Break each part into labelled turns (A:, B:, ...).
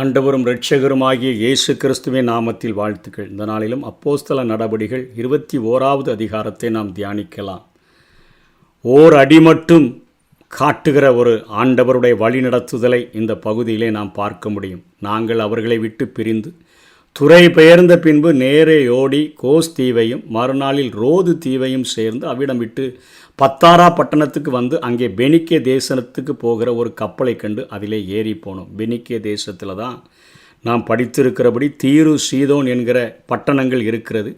A: ஆண்டவரும் இரட்சகருமாகிய இயேசு கிறிஸ்துவின் நாமத்தில் வாழ்த்துக்கள். இந்த நாளிலும் அப்போஸ்தல நடபடிகள் 21வது அதிகாரத்தை நாம் தியானிக்கலாம். ஓர் அடி மட்டும் காட்டுகிற ஒரு ஆண்டவருடைய வழிநடத்துதலை இந்த பகுதியிலே நாம் பார்க்க முடியும். நாங்கள் அவர்களை விட்டு பிரிந்து துறை பெயர்ந்த பின்பு நேரே ஓடி கோஸ் தீவையும் மறுநாளில் ரோது தீவையும் சேர்ந்து அவ்விடம் விட்டு பத்தாரா பட்டணத்துக்கு வந்து அங்கே பெனிக்கே தேசத்துக்கு போகிற ஒரு கப்பலை கண்டு அதிலே ஏறி போனோம். பெனிக்கே தேசத்தில் தான் நாம் படித்திருக்கிறபடி தீரு சீதோன் என்கிற பட்டணங்கள் இருக்கிறது.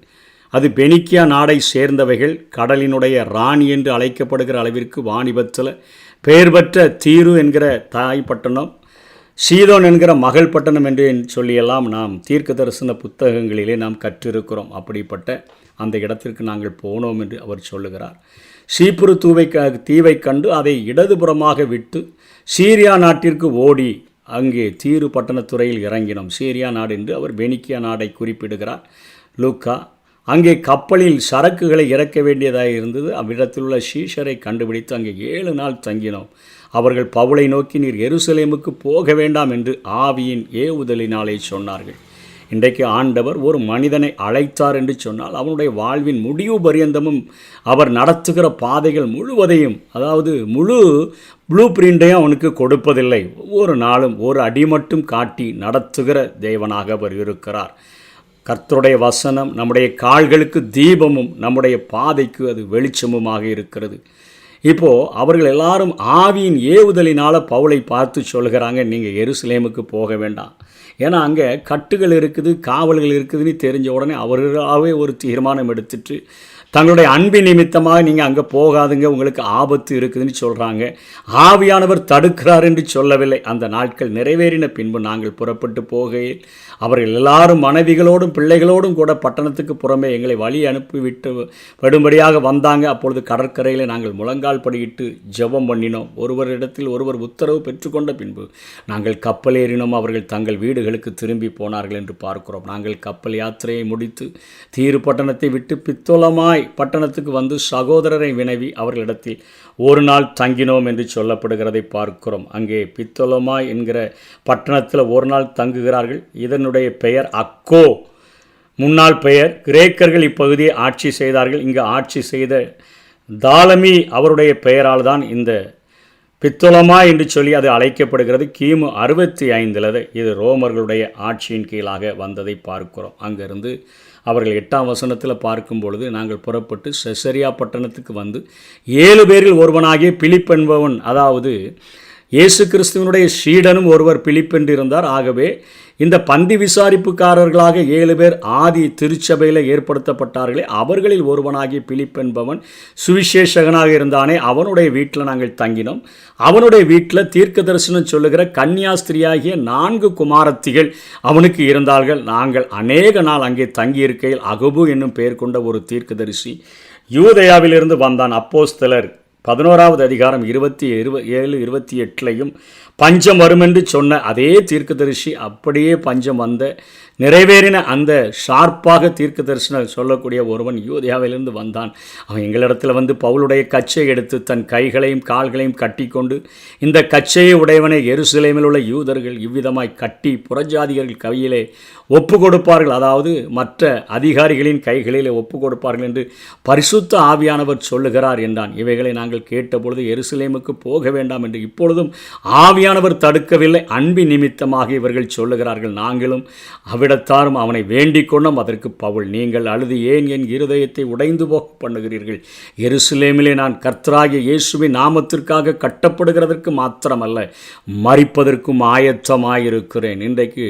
A: அது பெனிக்கியா நாடை சேர்ந்தவைகள். கடலினுடைய ராணி என்று அழைக்கப்படுகிற அளவிற்கு வாணிபத்தில் பெயர் பெற்ற தீரு என்கிற தாய் பட்டணம், சீதோன் என்கிற மகள் பட்டணம் என்று சொல்லியெல்லாம் நாம் தீர்க்க தரிசன புத்தகங்களிலே நாம் கற்றிருக்கிறோம். அப்படிப்பட்ட அந்த இடத்திற்கு நாங்கள் போனோம் என்று அவர் சொல்லுகிறார். சீப்புரு தீவை கண்டு அதை இடதுபுறமாக விட்டு சீரியா நாட்டிற்கு ஓடி அங்கே தீரு பட்டணத்துறையில் இறங்கினோம். சீரியா நாடு என்று அவர் பெனிக்கியா நாடை குறிப்பிடுகிறார் லூக்கா. அங்கே கப்பலில் சரக்குகளை இறக்க வேண்டியதாக இருந்தது. அவ்விடத்தில் உள்ள சீஷரை கண்டுபிடித்து அங்கே 7 நாள் தங்கினோம். அவர்கள் பவுலை நோக்கி நீர் எருசலேமுக்கு போக வேண்டாம் என்று ஆவியின் ஏவுதலினாலே சொன்னார்கள். இன்றைக்கு ஆண்டவர் ஒரு மனிதனை அழைத்தார் என்று சொன்னால் அவனுடைய வாழ்வின் முடிவு பரியந்தமும் அவர் நடத்துகிற பாதைகள் முழுவதையும், அதாவது முழு ப்ளூ பிரிண்டையும் அவனுக்கு கொடுப்பதில்லை. ஒவ்வொரு நாளும் ஒரு அடி மட்டும் காட்டி நடத்துகிற தேவனாக அவர் இருக்கிறார். கர்த்தருடைய வசனம் நம்முடைய கால்களுக்கு தீபமும் நம்முடைய பாதைக்கு அது வெளிச்சமுமாக இருக்கிறது. இப்போது அவர்கள் எல்லாரும் ஆவியின் ஏவுதலினால் பவுலை பார்த்து சொல்கிறாங்க, நீங்கள் எருசலேமுக்கு போக வேண்டாம். ஏன்னா அங்கே கட்டுகள் இருக்குது, காவல்கள் இருக்குதுன்னு தெரிஞ்ச உடனே அவர்களாகவே ஒரு தீர்மானம் எடுத்துட்டு தங்களுடைய அன்பின் நிமித்தமாக நீங்கள் அங்கே போகாதுங்க, உங்களுக்கு ஆபத்து இருக்குதுன்னு சொல்கிறாங்க. ஆவியானவர் தடுக்கிறார் என்று சொல்லவில்லை. அந்த நாட்கள் நிறைவேறின பின்பு நாங்கள் புறப்பட்டு போகையில் அவர்கள் எல்லாரும் மனைவிகளோடும் பிள்ளைகளோடும் கூட பட்டணத்துக்கு புறமே எங்களை வழி அனுப்பிவிட்டு விடும்படியாக வந்தாங்க. அப்பொழுது கடற்கரையில் நாங்கள் முழங்கால் படியிட்டு ஜெபம் பண்ணினோம். ஒருவரிடத்தில் ஒருவர் உத்தரவு பெற்றுக்கொண்ட பின்பு நாங்கள் கப்பல் ஏறினோம். அவர்கள் தங்கள் வீடுகளுக்கு திரும்பி போனார்கள் என்று பார்க்கிறோம். நாங்கள் கப்பல் யாத்திரையை முடித்து தீரு பட்டணத்தை விட்டு பித்தோலமாய் பட்டணத்துக்கு வந்து சகோதரரை வினவி அவர்களிடத்தில் ஒரு நாள் தங்கினோம் என்று சொல்லப்படுகிறதை பார்க்கிறோம். அங்கே பித்தோலமாய் என்கிற பட்டணத்தில் ஒரு நாள் தங்குகிறார்கள். இதனுடைய பெயர் அக்கோ, முன்னாள் பெயர். கிரேக்கர்கள் இப்பகுதியை ஆட்சி செய்தார்கள். இங்கு ஆட்சி செய்த தாலமி அவருடைய பெயரால் தான் இந்த பித்தோலமா என்று சொல்லி அது அழைக்கப்படுகிறது. கிமு 65 இது ரோமர்களுடைய ஆட்சியின் கீழாக வந்ததை பார்க்கிறோம். அங்கிருந்து அவர்கள் 8ஆம் வசனத்தில் பார்க்கும் பொழுது நாங்கள் புறப்பட்டு செசரியா பட்டணத்துக்கு வந்து 7 பேரில் ஒருவனாகிய பிலிப் என்பவன், அதாவது இயேசு கிறிஸ்துவனுடைய சீடனும் ஒருவர் பிலிப் என்று இருந்தார். ஆகவே இந்த பந்தி விசாரிப்புக்காரர்களாக 7 பேர் ஆதி திருச்சபையில் ஏற்படுத்தப்பட்டார்களே, அவர்களில் ஒருவனாகிய பிலிப் என்பவன் சுவிசேஷகனாக இருந்தானே, அவனுடைய வீட்டில் நாங்கள் தங்கினோம். அவனுடைய வீட்டில் தீர்க்க தரிசனம் சொல்லுகிற கன்னியாஸ்திரியாகிய 4 குமாரத்திகள் அவனுக்கு இருந்தார்கள். நாங்கள் அநேக நாள் அங்கே தங்கியிருக்கையில் அகபு என்னும் பெயர் கொண்ட ஒரு தீர்க்கதரிசி யூதேயாவிலிருந்து வந்தான். அப்போஸ்தலர் 11வது அதிகாரம் 27, 28 பஞ்சம் வருமென்று சொன்ன அதே தீர்க்கதரிசி அப்படியே பஞ்சம் வந்த நிறைவேறின அந்த ஷார்ப்பாக தீர்க்க தரிசனம் சொல்லக்கூடிய ஒருவன் யூதேயாவிலிருந்து வந்தான். அவன் எங்களிடத்தில் வந்து பவுலுடைய கச்சை எடுத்து தன் கைகளையும் கால்களையும் கட்டி கொண்டு, இந்த கச்சையை உடையவனை எருசலேமில் உள்ள யூதர்கள் இவ்விதமாய் கட்டி புறஜாதிகள் கையிலே ஒப்பு கொடுப்பார்கள், அதாவது மற்ற அதிகாரிகளின் கைகளிலே ஒப்பு கொடுப்பார்கள் என்று பரிசுத்த ஆவியானவர் சொல்லுகிறார் என்றான். இவைகளை நாங்கள் கேட்டபொழுது எருசலேமுக்கு போக வேண்டாம் என்று இப்பொழுதும் ஆவியானவர் தடுக்கவில்லை. அன்பின் நிமித்தமாக இவர்கள் சொல்லுகிறார்கள். நாங்களும் அவ்விடத்தாரும் அவனை வேண்டிக் கொண்டோம். அதற்கு பவுல், நீங்கள் அழுது ஏன் என் இருதயத்தை உடைந்து போக பண்ணுகிறீர்கள்? எருசலேமிலே நான் கர்த்தராகிய இயேசுவின் நாமத்திற்காக கட்டப்படுகிறதற்கு மாத்திரமல்ல, மரிப்பதற்கும் ஆயத்தமாயிருக்கிறேன். இன்றைக்கு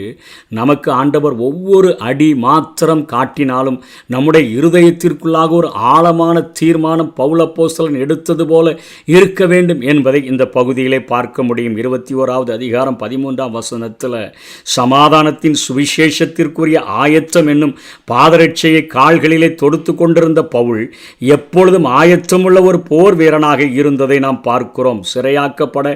A: நமக்கு ஆண்டவர் ஒவ்வொரு அடி மாத்திரம் காட்டினாலும் நம்முடைய இருதயத்திற்குள்ளாக ஒரு ஆழமான தீர்மானம் பவுல் அப்போஸ்தலன் எடுத்தது போல இருக்க வேண்டும் என்பதை இந்த பகுதியிலே பார்க்க முடியும். 21வது அதிகாரம் 13ஆம் வசனத்தில் சமாதானத்தின் சுவிசேஷ சுவிசேஷத்திற்குரிய ஆயத்தம் என்னும் பாதரட்சையை கால்களிலே தொடுத்து கொண்டிருந்த பவுல் எப்பொழுதும் ஆயத்தமுள்ள ஒரு போர் வீரனாக இருந்ததை நாம் பார்க்கிறோம். சிறையாக்கப்பட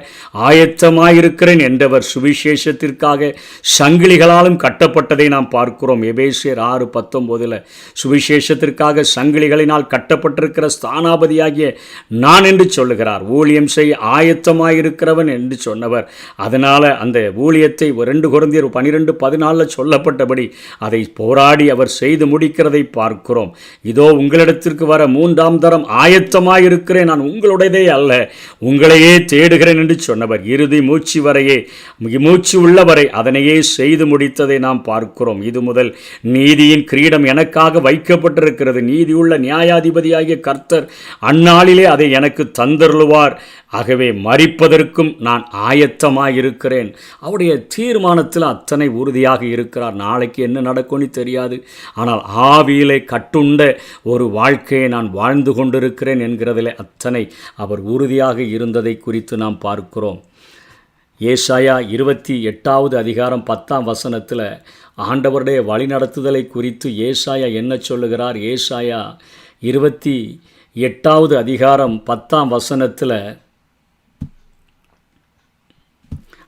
A: ஆயத்தமாயிருக்கிறேன் என்றவர் சுவிசேஷத்திற்காக சங்கிலிகளாலும் கட்டப்பட்டதை நாம் பார்க்கிறோம். எபேசியர் 6:19 சுவிசேஷத்திற்காக சங்கிலிகளினால் கட்டப்பட்டிருக்கிற ஸ்தானாபதியாகிய நான் என்று சொல்லுகிறார். ஊழியம் செய்ய ஆயத்தமாயிருக்கிறவன் என்று சொன்னவர். அதனால் அந்த ஊழியத்தை 2 கொரிந்தியர் 12:14 சொல்லப்பட்டபடி அதை போராடி அவர் செய்து முடிக்கிறதை பார்க்கிறோம். இதோ உங்களிடத்திற்கு வர 3ஆம் தரம் ஆயத்தமாயிருக்கிறேன், நான் உங்களுடையதே அல்ல, உங்களையே தேடுகிறேன் என்று சொன்னவர் இறுதி மூச்சு உள்ளவரை அதனையே செய்து முடித்ததை நாம் பார்க்கிறோம். இது முதல் நீதியின் கிரீடம் எனக்காக வைக்கப்பட்டிருக்கிறது. நீதியுள்ள நியாயாதிபதியாகிய கர்த்தர் அந்நாளிலே அதை எனக்கு தந்தருளுவார். ஆகவே மரிப்பதற்கும் நான் ஆயத்தமாயிருக்கிறேன். அவருடைய தீர்மானத்தில் அத்தனை உறுதியாக இருக்கிறார். நாளைக்கு என்ன நடக்கும்னு தெரியாது, ஆனால் ஆவியிலே கட்டுண்ட ஒரு வாழ்க்கையை நான் வாழ்ந்து கொண்டிருக்கிறேன் என்கிறதிலே அத்தனை அவர் உறுதியாக இருந்ததை குறித்து நாம் பார்க்கிறோம். ஏசாயா 28வது அதிகாரம் 10ஆம் வசனத்தில் ஆண்டவருடைய வழிநடத்துதலை குறித்து ஏசாயா என்ன சொல்லுகிறார்? ஏசாயா 28வது அதிகாரம் 10ஆம் வசனத்தில்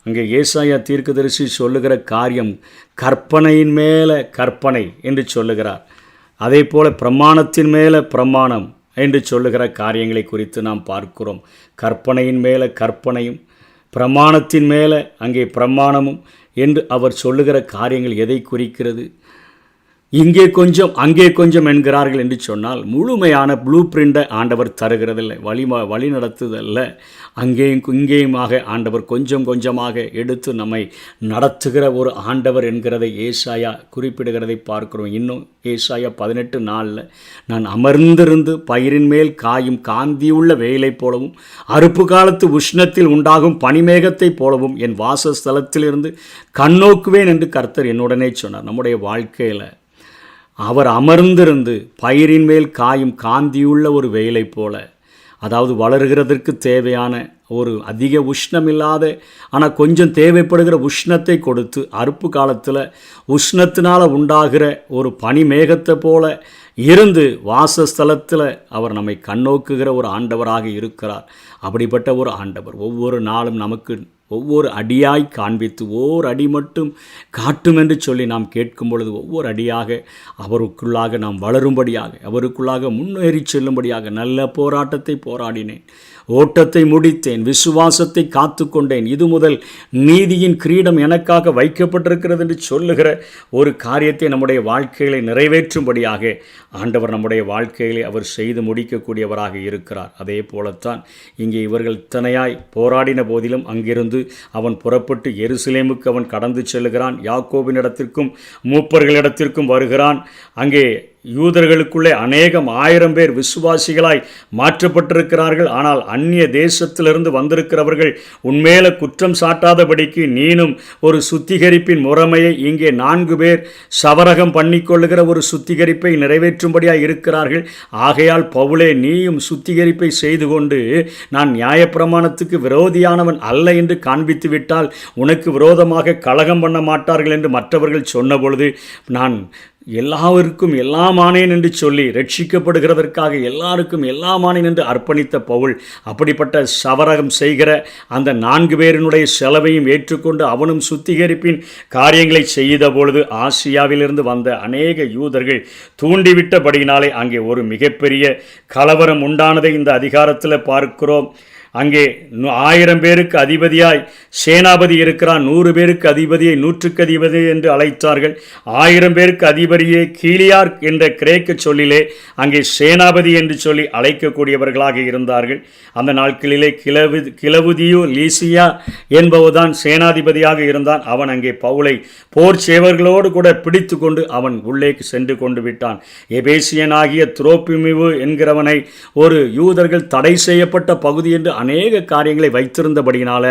A: அங்கே ஏசாயா தீர்க்கதரிசி சொல்லுகிற காரியம் கற்பனையின் மேலே கற்பனை என்று சொல்லுகிறார். அதே போல் பிரமாணத்தின் மேலே பிரமாணம் என்று சொல்லுகிற காரியங்களை குறித்து நாம் பார்க்கிறோம். கற்பனையின் மேலே கற்பனையும் பிரமாணத்தின் மேலே அங்கே பிரமாணமும் என்று அவர் சொல்லுகிற காரியங்கள் எதை குறிக்கிறது? இங்கே கொஞ்சம் அங்கே கொஞ்சம் என்கிறார்கள் என்று சொன்னால் முழுமையான ப்ளூ பிரிண்டை ஆண்டவர் தருகிறதில்லை. வழி நடத்துதல்ல, அங்கேயும் இங்கேயுமாக ஆண்டவர் கொஞ்சம் கொஞ்சமாக எடுத்து நம்மை நடத்துகிற ஒரு ஆண்டவர் என்கிறதை ஏசாயா குறிப்பிடுகிறதை பார்க்கிறோம். இன்னும் ஏசாயா 18:4 நான் அமர்ந்திருந்து பயிரின் மேல் காயும் காந்தியுள்ள வெயிலை போலவும் அறுப்பு காலத்து உஷ்ணத்தில் உண்டாகும் பனிமேகத்தை போலவும் என் வாசஸ்தலத்திலிருந்து கண்ணோக்குவேன் என்று கர்த்தர் என்னுடனே சொன்னார். நம்முடைய வாழ்க்கையில் அவர் அமர்ந்திருந்து பயிரின் மேல் காயும் காந்தியுள்ள ஒரு வெயிலை போல, அதாவது வளர்கிறதற்கு தேவையான ஒரு அதிக உஷ்ணம் இல்லாத ஆனால் கொஞ்சம் தேவைப்படுகிற உஷ்ணத்தை கொடுத்து அறுப்பு காலத்தில் உஷ்ணத்தினால் உண்டாகிற ஒரு பனி மேகத்தை போல இருந்து வாசஸ்தலத்தில் அவர் நம்மை கண்ணோக்குகிற ஒரு ஆண்டவராக இருக்கிறார். அப்படிப்பட்ட ஒரு ஆண்டவர் ஒவ்வொரு நாளும் நமக்கு ஒவ்வொரு அடியாய் காண்பித்து ஓர் அடி மட்டும் காட்டும் என்று சொல்லி நாம் கேட்கும் பொழுது ஒவ்வொரு அடியாக அவருக்குள்ளாக நாம் வளரும்படியாக, அவருக்குள்ளாக முன்னேறி செல்லும்படியாக நல்ல போராட்டத்தை போராடினேன், ஓட்டத்தை முடித்தேன், விசுவாசத்தை காத்து கொண்டேன், இது முதல் நீதியின் கிரீடம் எனக்காக வைக்கப்பட்டிருக்கிறது என்று சொல்லுகிற ஒரு காரியத்தை நம்முடைய வாழ்க்கைகளை நிறைவேற்றும்படியாக ஆண்டவர் நம்முடைய வாழ்க்கைகளை அவர் செய்து முடிக்கக்கூடியவராக இருக்கிறார். அதே போலத்தான் இங்கே இவர்கள் இத்தனையாய் போராடின போதிலும் அங்கிருந்து அவன் புறப்பட்டு எருசலேமுக்கு அவன் கடந்து செல்லுகிறான். யாக்கோபினிடத்திற்கும் மூப்பர்களிடத்திற்கும் வருகிறான். அங்கே யூதர்களுக்குள்ளே அநேகம் 1000 பேர் விசுவாசிகளாய் மாற்றப்பட்டிருக்கிறார்கள். ஆனால் அந்நிய தேசத்திலிருந்து வந்திருக்கிறவர்கள் உன்மேல குற்றம் சாட்டாதபடிக்கு நீனும் ஒரு சுத்திகரிப்பின் முறைமையை இங்கே 4 பேர் சவரகம் பண்ணிக்கொள்ளுகிற ஒரு சுத்திகரிப்பை நிறைவேற்றும்படியாக இருக்கிறார்கள். ஆகையால் பவுலே, நீயும் சுத்திகரிப்பை செய்து கொண்டு நான் நியாயப்பிரமாணத்துக்கு விரோதியானவன் அல்ல என்று காண்பித்து விட்டால் உனக்கு விரோதமாக கலகம் பண்ண மாட்டார்கள் என்று மற்றவர்கள் சொன்ன பொழுது, நான் எல்லாருக்கும் எல்லாமானேன் என்று சொல்லி ரட்சிக்கப்படுகிறதற்காக எல்லாருக்கும் எல்லாமானேன் என்று அர்ப்பணித்த பவுல் அப்படிப்பட்ட சவரகம் செய்கிற அந்த 4 பேரினுடைய செலவையும் ஏற்றுக்கொண்டு அவனும் சுத்திகரிப்பின் காரியங்களை செய்த பொழுது ஆசியாவிலிருந்து வந்த அநேக யூதர்கள் தூண்டிவிட்டபடியினாலே அங்கே ஒரு மிகப்பெரிய கலவரம் உண்டானதை இந்த அதிகாரத்தில் பார்க்கிறோம். அங்கே 1000 பேருக்கு அதிபதியாய் சேனாபதி இருக்கிறான், 100 பேருக்கு அதிபதியை 100க்கு அதிபதி என்று அழைத்தார்கள். 1000 பேருக்கு அதிபதியே கீலியார் என்ற கிரேக்க சொல்லிலே அங்கே சேனாபதி என்று சொல்லி அழைக்கக்கூடியவர்களாக இருந்தார்கள். அந்த நாட்களிலே கிலவுதியோ லீசியா என்பவர்தான் சேனாதிபதியாக இருந்தான். அவன் அங்கே பவுலை போர் சேவர்களோடு கூட பிடித்து கொண்டு அவன் உள்ளே சென்று கொண்டு விட்டான். எபேசியனாகிய துரோப்பிமிவு என்கிறவனை ஒரு யூதர்கள் தடை செய்யப்பட்ட பகுதி என்று அநேக காரியங்களை வைத்திருந்தபடியினால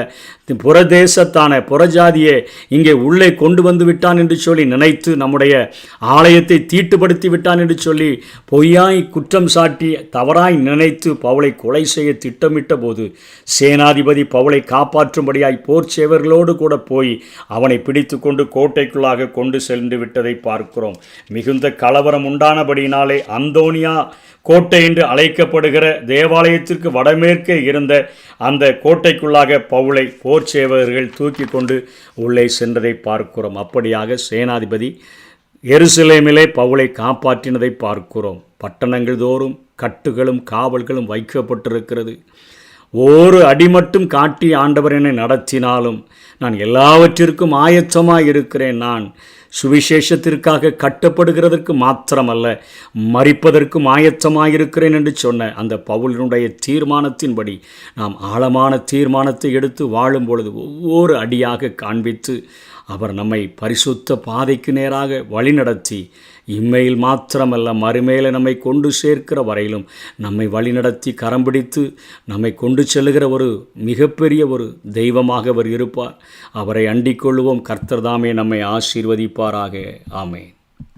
A: புறஜாதியே இங்கே உள்ளே கொண்டு வந்து விட்டான் என்று சொல்லி நினைத்து நம்முடைய ஆலயத்தை தீட்டுப்படுத்தி விட்டான் என்று சொல்லி பொய்யாய் குற்றம் சாட்டி தவறாய் நினைத்து பவுலை கொலை செய்ய திட்டமிட்ட போது சேனாதிபதி பவுலை காப்பாற்றும்படியாய் போர் சேவர்களோடு கூட போய் அவனை பிடித்து கொண்டு கோட்டைக்குள்ளாக கொண்டு சென்று விட்டதை பார்க்கிறோம். மிகுந்த கலவரம் உண்டானபடியினாலே அந்தோனியா கோட்டை என்று அழைக்கப்படுகிற தேவாலயத்திற்கு வடமேற்கே இருந்த அந்த கோட்டைக்குள்ளாக பவுலை போர் சேவகர்கள் தூக்கி கொண்டு உள்ளே சென்றதை பார்க்கிறோம். அப்படியாக சேனாதிபதி எருசலேமிலே பவுலை காப்பாற்றினதை பார்க்கிறோம். பட்டணங்கள் தோறும் கட்டுகளும் காவல்களும் வைக்கப்பட்டிருக்கிறது. ஒரு அடி மட்டும் காட்டி ஆண்டவர் என்னை நடத்தினாலும் நான் எல்லாவற்றிற்கும் ஆயத்தமாக இருக்கிறேன். நான் சுவிசேஷத்திற்காக கட்டப்படுகிறதற்கு மாத்திரமல்ல, மரிப்பதற்கும் ஆயத்தமாயிருக்கிறேன் என்று சொன்ன அந்த பவுலினுடைய தீர்மானத்தின்படி நாம் ஆழமான தீர்மானத்தை எடுத்து வாழும் பொழுது ஒவ்வொரு அடியாக காண்பித்து அவர் நம்மை பரிசுத்த பாதைக்கு நேராக வழிநடத்தி இம்மையில் மாத்திரமல்ல மறுமையில் நம்மை கொண்டு சேர்க்கிற வரையிலும் நம்மை வழிநடத்தி கரம் பிடித்து நம்மை கொண்டு செல்லுகிற ஒரு மிகப்பெரிய ஒரு தெய்வமாக அவர் இருப்பார். அவரை அண்டிக் கொள்வோம். கர்த்தர் தாமே நம்மை ஆசீர்வதிப்பாராக. ஆமென்.